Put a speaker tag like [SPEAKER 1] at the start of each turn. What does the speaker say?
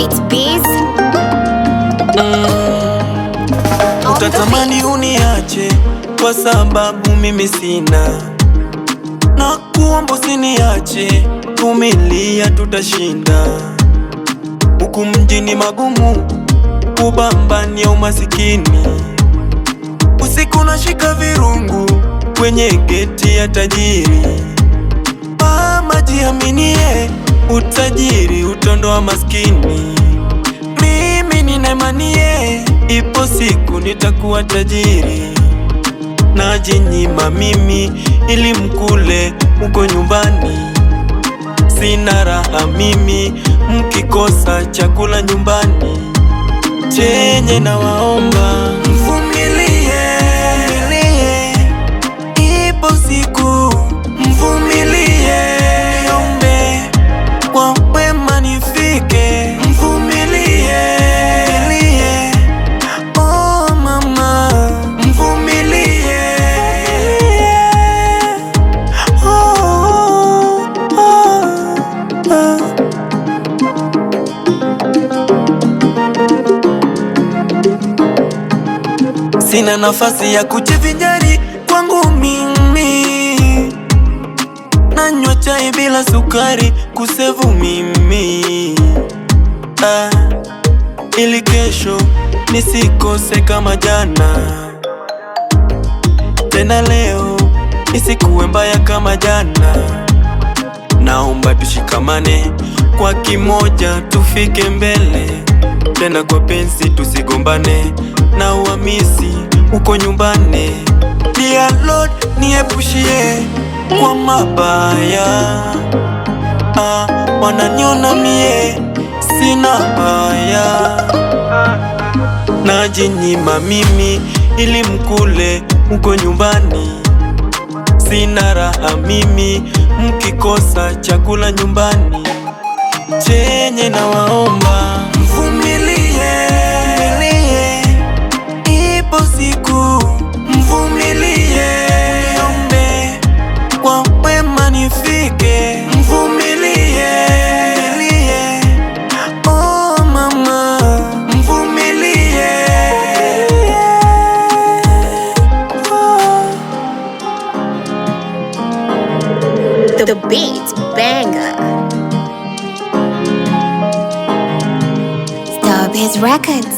[SPEAKER 1] It's Biz.
[SPEAKER 2] Utatamani uniache kwa sababu mimi sina, na kuomba usiniache, vumilia tutashinda. Huku mjini magumu, kupambania umasikini. Usiku nashika virungu kwenye geti ya tajiri. Mama jiaminie, utajiri utondoa maskini. Mimi nina imani, ipo siku nitakuwa tajiri. Najinyima mimi ili mkule uko nyumbani. Sina raha mimi mkikosa chakula nyumbani. Chenye na waomba mvumilie, ipo siku mvumilie. Niombe kwa wema nifike, mvumilie. Oh mama, mvumilie. Sina nafasi ya kujivinjari kwangu mimi, nanywa chai bila sukari kusevu mimi, ili kesho nisikose kama jana. Tena leo isikuwe mbaya kama jana. Naomba tushikamane kwa kimoja, tufike mbele. Tena kwa penzi tusigombane, na uamisi uko nyumbani. Dear Lord, niepushie kwa mabaya. Wananiona mie sina haya. Najinyima mimi ili mkule uko nyumbani. Sina raha mimi mkikosa chakula nyumbani. Chenye na waomba mvumilie, ipo siku mvumilie. Niombe kwa wema nifike, mvumilie. Oh mama, mvumilie.
[SPEAKER 1] The beat banger. Stop his records.